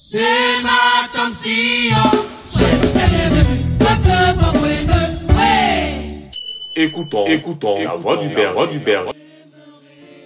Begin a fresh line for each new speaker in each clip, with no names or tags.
C'est ma canción, soy
Écoutons la voix du Père.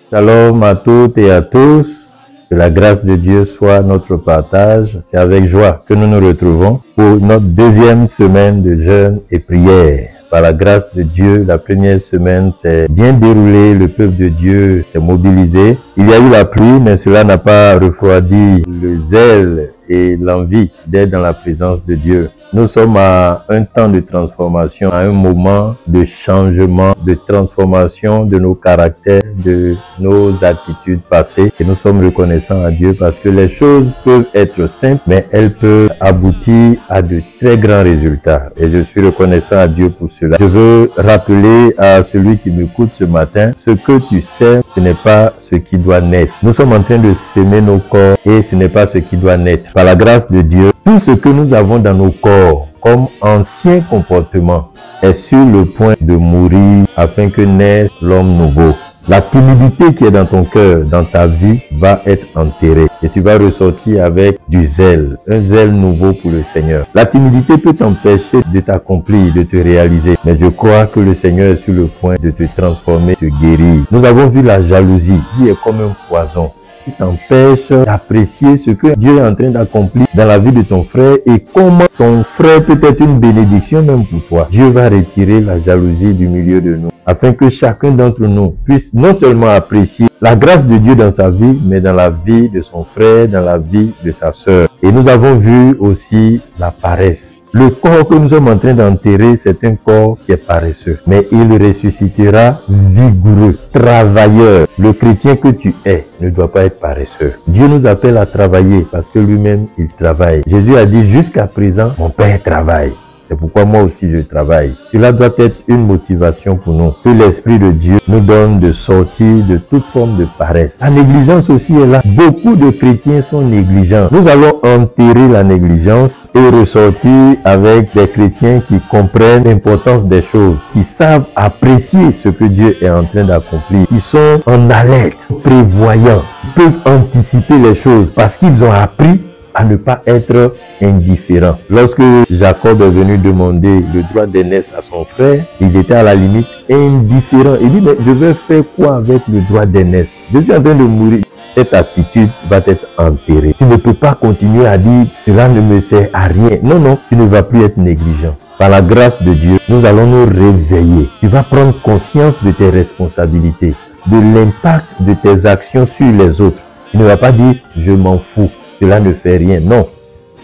Shalom à toutes et à tous. Que la grâce de Dieu soit notre partage. C'est avec joie que nous nous retrouvons pour notre deuxième semaine de jeûne et prière. Par la grâce de Dieu, la première semaine s'est bien déroulée, le peuple de Dieu s'est mobilisé. Il y a eu la pluie, mais cela n'a pas refroidi le zèle et l'envie d'être dans la présence de Dieu. Nous sommes à un temps de transformation, à un moment de changement, de transformation de nos caractères, de nos attitudes passées. Et nous sommes reconnaissants à Dieu parce que les choses peuvent être simples, mais elles peuvent aboutir à de très grands résultats. Et je suis reconnaissant à Dieu pour cela. Je veux rappeler à celui qui m'écoute ce matin, ce que tu sais, ce n'est pas ce qui doit naître. Nous sommes en train de semer nos corps et ce n'est pas ce qui doit naître. Par la grâce de Dieu, tout ce que nous avons dans nos corps comme ancien comportement est sur le point de mourir afin que naisse l'homme nouveau. La timidité qui est dans ton cœur, dans ta vie, va être enterrée et tu vas ressortir avec du zèle, un zèle nouveau pour le Seigneur. La timidité peut t'empêcher de t'accomplir, de te réaliser, mais je crois que le Seigneur est sur le point de te transformer, de te guérir. Nous avons vu la jalousie qui est comme un poison qui t'empêche d'apprécier ce que Dieu est en train d'accomplir dans la vie de ton frère et comment ton frère peut être une bénédiction même pour toi. Dieu va retirer la jalousie du milieu de nous afin que chacun d'entre nous puisse non seulement apprécier la grâce de Dieu dans sa vie, mais dans la vie de son frère, dans la vie de sa sœur. Et nous avons vu aussi la paresse. Le corps que nous sommes en train d'enterrer, c'est un corps qui est paresseux. Mais il ressuscitera vigoureux, travailleur. Le chrétien que tu es ne doit pas être paresseux. Dieu nous appelle à travailler parce que lui-même, il travaille. Jésus a dit, jusqu'à présent, mon Père travaille. C'est pourquoi moi aussi je travaille. Cela doit être une motivation pour nous. Que l'Esprit de Dieu nous donne de sortir de toute forme de paresse. La négligence aussi est là. Beaucoup de chrétiens sont négligents. Nous allons enterrer la négligence et ressortir avec des chrétiens qui comprennent l'importance des choses, qui savent apprécier ce que Dieu est en train d'accomplir, qui sont en alerte, prévoyants, peuvent anticiper les choses parce qu'ils ont appris à ne pas être indifférent. Lorsque Jacob est venu demander le droit d'aînesse à son frère, il était à la limite indifférent. Il dit, mais je vais faire quoi avec le droit d'aînesse? Je suis en train de mourir. Cette attitude va être enterrée. Tu ne peux pas continuer à dire, cela ne me sert à rien. Non, non, tu ne vas plus être négligent. Par la grâce de Dieu, nous allons nous réveiller. Tu vas prendre conscience de tes responsabilités, de l'impact de tes actions sur les autres. Tu ne vas pas dire, je m'en fous. Cela ne fait rien. Non.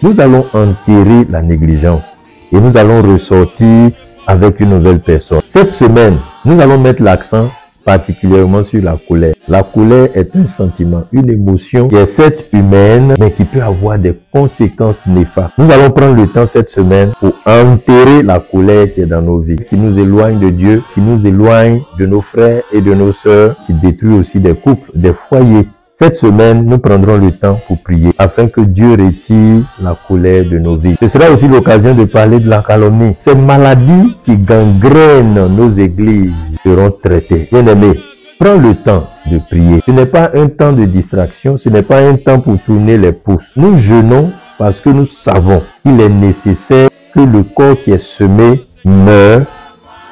Nous allons enterrer la négligence et nous allons ressortir avec une nouvelle personne. Cette semaine, nous allons mettre l'accent particulièrement sur la colère. La colère est un sentiment, une émotion qui est certes humaine, mais qui peut avoir des conséquences néfastes. Nous allons prendre le temps cette semaine pour enterrer la colère qui est dans nos vies, qui nous éloigne de Dieu, qui nous éloigne de nos frères et de nos sœurs, qui détruit aussi des couples, des foyers. Cette semaine, nous prendrons le temps pour prier afin que Dieu retire la colère de nos vies. Ce sera aussi l'occasion de parler de la calomnie. Ces maladies qui gangrènent nos églises seront traitées. Bien-aimés, prends le temps de prier. Ce n'est pas un temps de distraction, ce n'est pas un temps pour tourner les pouces. Nous jeûnons parce que nous savons qu'il est nécessaire que le corps qui est semé meure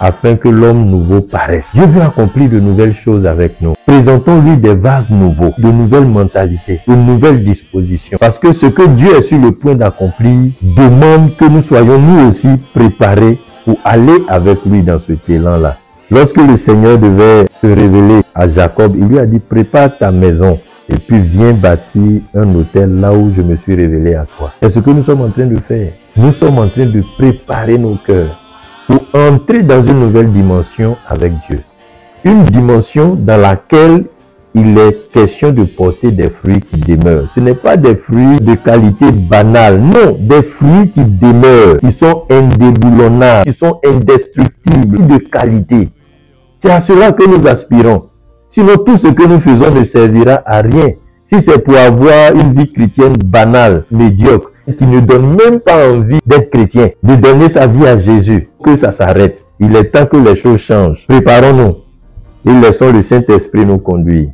afin que l'homme nouveau paraisse. Dieu veut accomplir de nouvelles choses avec nous. Présentons-lui des vases nouveaux, de nouvelles mentalités, de nouvelles dispositions. Parce que ce que Dieu est sur le point d'accomplir demande que nous soyons nous aussi préparés pour aller avec lui dans ce élan-là. Lorsque le Seigneur devait se révéler à Jacob, il lui a dit, prépare ta maison et puis viens bâtir un hôtel là où je me suis révélé à toi. C'est ce que nous sommes en train de faire. Nous sommes en train de préparer nos cœurs pour entrer dans une nouvelle dimension avec Dieu. Une dimension dans laquelle il est question de porter des fruits qui demeurent. Ce n'est pas des fruits de qualité banale, non, des fruits qui demeurent, qui sont indéboulonnables, qui sont indestructibles, de qualité. C'est à cela que nous aspirons. Sinon, tout ce que nous faisons ne servira à rien. Si c'est pour avoir une vie chrétienne banale, médiocre, qui ne donne même pas envie d'être chrétien, de donner sa vie à Jésus, que ça s'arrête. Il est temps que les choses changent. Préparons-nous et laissons le Saint-Esprit nous conduire.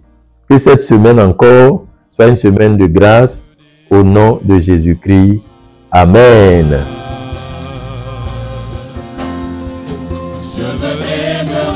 Que cette semaine encore soit une semaine de grâce, Au nom de Jésus-Christ. Amen.
Je veux t'aimer